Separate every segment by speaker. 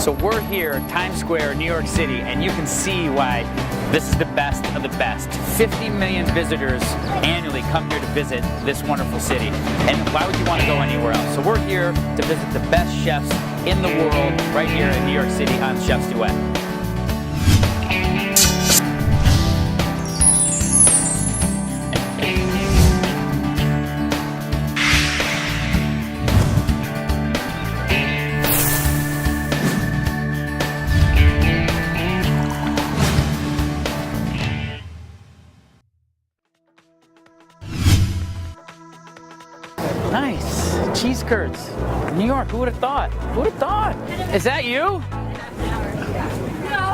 Speaker 1: So we're here, Times Square, New York City, and you can see why this is the best of the best. 50 million visitors annually come here to visit this wonderful city. And why would you want to go anywhere else? So we're here to visit the best chefs in the world right here in New York City on Chef's Duet. Nice. Cheese curds. New York, who would have thought? Who would have thought? Is that you?
Speaker 2: No,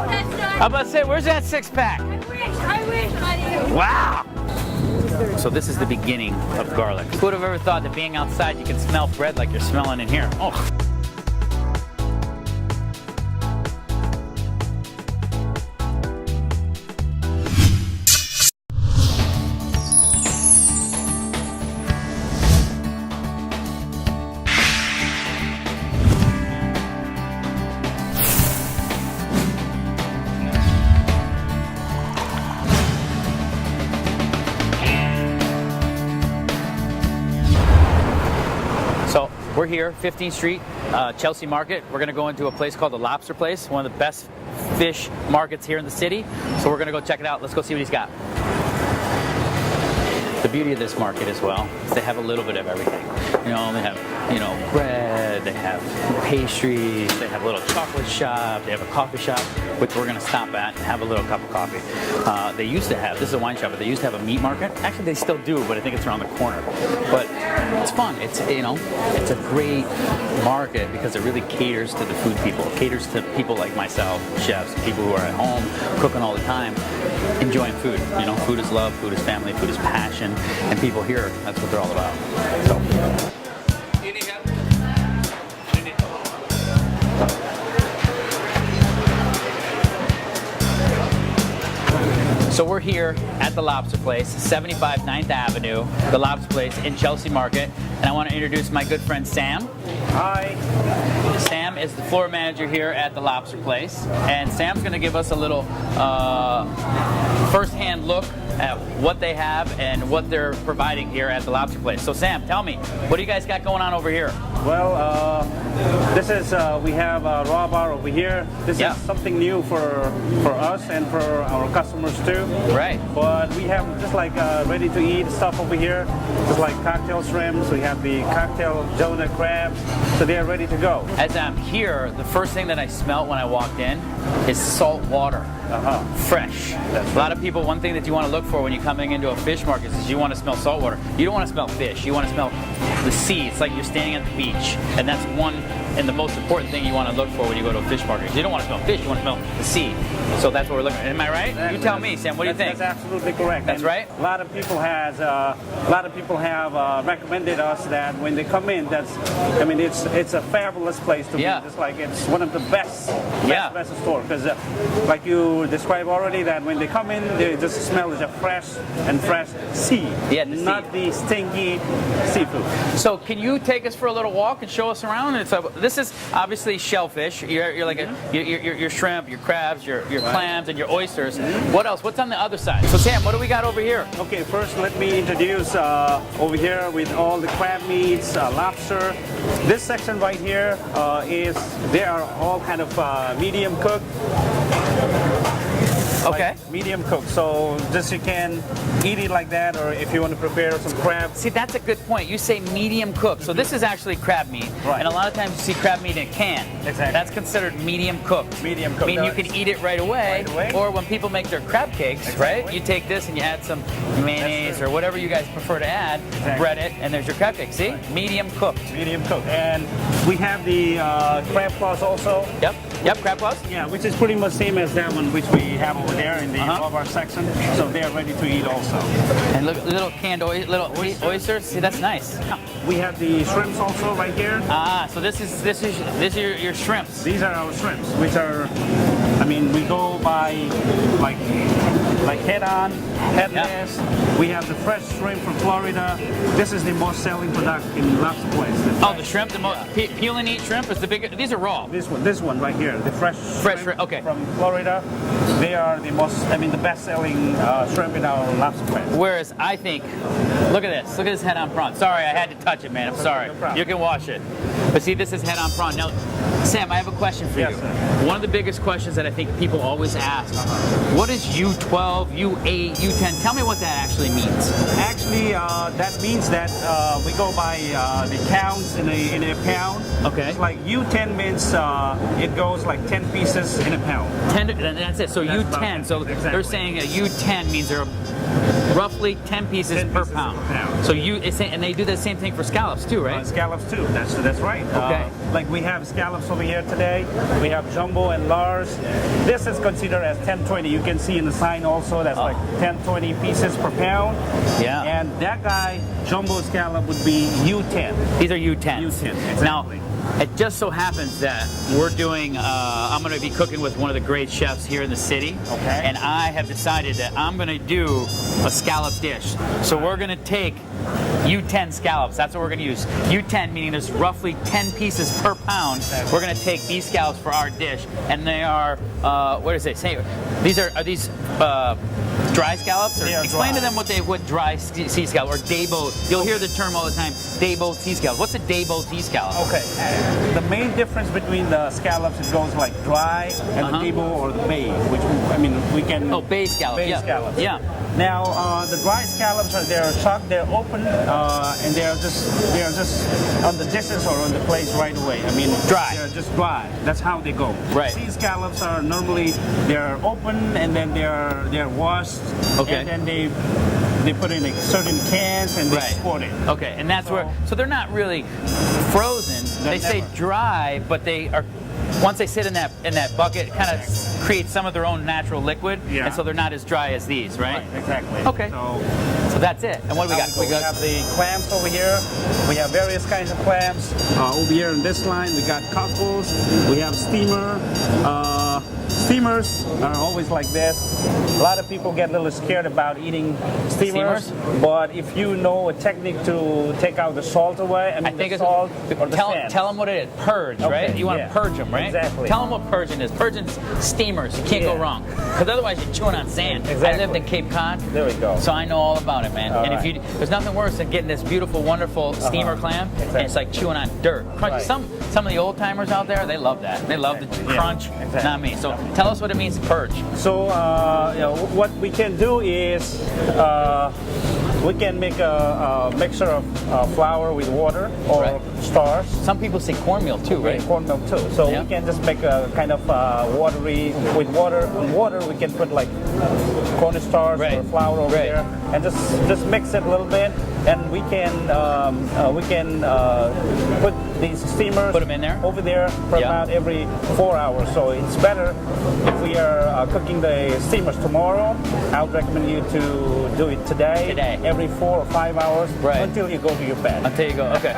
Speaker 2: that's not.
Speaker 1: I'm about to say, where's that six-pack?
Speaker 2: I wish, honey.
Speaker 1: Wow! So this is the beginning of garlic. Who would have ever thought that being outside you can smell bread like you're smelling in here? Oh. So we're here, 15th Street, Chelsea Market. We're gonna go into a place called the Lobster Place, one of the best fish markets here in the city. So we're gonna go check it out. Let's go see what he's got. The beauty of this market as well is they have a little bit of everything. You know, they have, bread, they have pastries, they have a little chocolate shop, they have a coffee shop, which we're gonna stop at and have a little cup of coffee. They used to have, this is a wine shop, but they used to have a meat market. Actually, they still do, but I think it's around the corner. But it's fun. It's, it's a great market because it really caters to the food people. It caters to people like myself, chefs, people who are at home cooking all the time, enjoying food. Food is love, food is family, food is passion, and people here, that's what they're all about. So. So we're here at the Lobster Place, 75 9th Avenue, the Lobster Place in Chelsea Market. And I want to introduce my good friend Sam.
Speaker 3: Hi.
Speaker 1: Sam is the floor manager here at the Lobster Place. And Sam's going to give us a little first-hand look at what they have and what they're providing here at the Lobster Place. So Sam, tell me, what do you guys got going on over here?
Speaker 3: Well, this is, we have a raw bar over here. This is something new for us and for our customers too.
Speaker 1: Right.
Speaker 3: But we have just like ready-to-eat stuff over here. Just like cocktail shrimps. We have the cocktail donut crabs. So they are ready to go.
Speaker 1: As I'm here, the first thing that I smelled when I walked in is salt water. Fresh. A lot of people, one thing that you want to look for when you're coming into a fish market is you want to smell salt water. You don't want to smell fish. You want to smell the sea. It's like you're standing at the beach. And that's one and the most important thing you want to look for when you go to a fish market. You don't want to smell fish, you want to smell the sea. So that's what we're looking at. Am I right?
Speaker 3: Exactly.
Speaker 1: You tell me, Sam, what do you think?
Speaker 3: That's absolutely correct.
Speaker 1: That's right?
Speaker 3: A lot of people have recommended us that when they come in, it's a fabulous place to be. It's like it's one of the best store because like you described already, that when they come in, they just smell the fresh sea, not the stinky seafood.
Speaker 1: So can you take us for a little walk and show us around? This is obviously shellfish. You're like your shrimp, your crabs, your clams, and your oysters. What else? What's on the other side? So Sam, what do we got over here?
Speaker 3: Okay, first let me introduce over here with all the crab meats, lobster. This section right here they are all kind of medium cooked.
Speaker 1: Okay.
Speaker 3: Like medium cooked, so just you can eat it like that, or if you want to prepare some crab.
Speaker 1: See, that's a good point. You say medium cooked, so this is actually crab meat.
Speaker 3: Right.
Speaker 1: And a lot of times you see crab meat in a can.
Speaker 3: Exactly.
Speaker 1: That's considered medium cooked.
Speaker 3: Medium cooked.
Speaker 1: I mean, you can eat it right away, or when people make their crab cakes, right? You take this and you add some mayonnaise or whatever you guys prefer to add, bread it, and there's your crab cake. See? Medium cooked.
Speaker 3: Medium cooked. And we have the crab claws also.
Speaker 1: Yep, crab claws.
Speaker 3: Yeah, which is pretty much same as that one, which we have over there in the raw bar section. So they are ready to eat also.
Speaker 1: And look, little canned oysters. See, that's nice.
Speaker 3: We have the shrimps also right here.
Speaker 1: So this is your shrimps.
Speaker 3: These are our shrimps, which are, we go by like like head-on, headless. We have the fresh shrimp from Florida. This is the most selling product in Lobster Place.
Speaker 1: The shrimp, the most peel and eat shrimp is the biggest. These are raw.
Speaker 3: This one right here, the fresh
Speaker 1: shrimp. Okay.
Speaker 3: From Florida. They are the most, the best-selling shrimp in our Lobster Place.
Speaker 1: Whereas I think, look at this. Look at this head-on prawn. Sorry, I had to touch it, man. I'm sorry.
Speaker 3: No problem.
Speaker 1: You can wash it. But see, this is head-on prawn. Now, Sam, I have a question for
Speaker 3: Yes,
Speaker 1: you.
Speaker 3: sir.
Speaker 1: One of the biggest questions that I think people always ask, what is U12, U8, U10? Tell me what that actually means.
Speaker 3: Actually, that means that we go by the counts in a pound.
Speaker 1: Okay.
Speaker 3: It's like U10 means it goes like 10 pieces in a pound.
Speaker 1: 10, and that's it. So
Speaker 3: That's
Speaker 1: U10.
Speaker 3: about it.
Speaker 1: So
Speaker 3: Exactly.
Speaker 1: they're saying a U10 means there are roughly 10 pieces
Speaker 3: 10
Speaker 1: per
Speaker 3: pieces
Speaker 1: pound.
Speaker 3: per pound.
Speaker 1: So and they do the same thing for scallops too, right?
Speaker 3: Scallops too. That's right.
Speaker 1: Okay.
Speaker 3: Like we have scallops over here today. We have jumbo and large. This is considered as 10-20. You can see in the sign also that's like 10-20 pieces per pound.
Speaker 1: Yeah.
Speaker 3: And that guy, jumbo scallop, would be U10.
Speaker 1: These are U10s.
Speaker 3: U10, exactly.
Speaker 1: Now, it just so happens that we're doing, I'm going to be cooking with one of the great chefs here in the city.
Speaker 3: Okay.
Speaker 1: And I have decided that I'm going to do a scallop dish. So we're going to take U10 scallops. That's what we're going to use. U10 meaning there's roughly 10 pieces per pound. We're going to take these scallops for our dish. And they are, what does it say? Are these dry scallops? Or
Speaker 3: They are
Speaker 1: explain
Speaker 3: dry.
Speaker 1: to them what dry sea scallop or Dabo. You'll hear the term all the time. Dabo sea scallop. What's a Dabo sea scallop?
Speaker 3: Okay. The main difference between the scallops, it goes like dry and the debo or the bay, which we can.
Speaker 1: Oh, bay scallop.
Speaker 3: Bay
Speaker 1: Yeah.
Speaker 3: scallops.
Speaker 1: Yeah.
Speaker 3: Now the dry scallops they're shucked, they're open, and they're just on the dishes or on the plates right away.
Speaker 1: Dry.
Speaker 3: They're just dry. That's how they go.
Speaker 1: Right.
Speaker 3: Sea scallops are normally they're open and then they're washed.
Speaker 1: Okay.
Speaker 3: And then they put in like certain cans and they
Speaker 1: Right.
Speaker 3: export it.
Speaker 1: Okay, and that's where. So they're not really frozen.
Speaker 3: They're
Speaker 1: They say
Speaker 3: never.
Speaker 1: dry, but they are. Once they sit in that bucket, it kind of creates some of their own natural liquid,
Speaker 3: Yeah.
Speaker 1: and so they're not as dry as these, right?
Speaker 3: Exactly.
Speaker 1: Okay.
Speaker 3: So
Speaker 1: that's it. And what do we got?
Speaker 3: We have the clams over here. We have various kinds of clams. Over here in this line, we got cockles. We have steamer. Steamers are always like this. A lot of people get a little scared about eating steamers, but if you know a technique to take out the salt away,
Speaker 1: I think
Speaker 3: the
Speaker 1: it's
Speaker 3: salt or the sand.
Speaker 1: tell them what it is. Purge, right? You want to
Speaker 3: yeah.
Speaker 1: purge them, right?
Speaker 3: Exactly.
Speaker 1: Tell them what purging is. Purging's steamers. You can't go
Speaker 3: Yeah.
Speaker 1: wrong, because otherwise you're chewing on sand. I
Speaker 3: Exactly.
Speaker 1: lived in Cape Cod,
Speaker 3: There we go.
Speaker 1: so I know all about it, man.
Speaker 3: All
Speaker 1: and
Speaker 3: right.
Speaker 1: if there's nothing worse than getting this beautiful, wonderful steamer clam, and it's like chewing on dirt. Crunch.
Speaker 3: Right.
Speaker 1: Some of the old timers out there, they love that. They love the
Speaker 3: Yeah.
Speaker 1: crunch.
Speaker 3: Exactly.
Speaker 1: Not me. So tell us what it means to purge.
Speaker 3: So what we can do is we can make a mixture of flour with water or
Speaker 1: Right.
Speaker 3: starch.
Speaker 1: Some people say cornmeal too, right?
Speaker 3: Cornmeal too. So
Speaker 1: Yeah.
Speaker 3: we can just make a kind of watery with water. On water we can put like cornstarch
Speaker 1: Right.
Speaker 3: or flour over
Speaker 1: Right.
Speaker 3: there, and just mix it a little bit. And we can put these steamers
Speaker 1: Put 'em in there?
Speaker 3: over there for
Speaker 1: Yeah.
Speaker 3: about every 4 hours. So it's better if we are cooking the steamers tomorrow. I would recommend you to do it today.
Speaker 1: Today.
Speaker 3: Every 4 or 5 hours
Speaker 1: Right.
Speaker 3: until you go to your bed.
Speaker 1: Until you go, okay.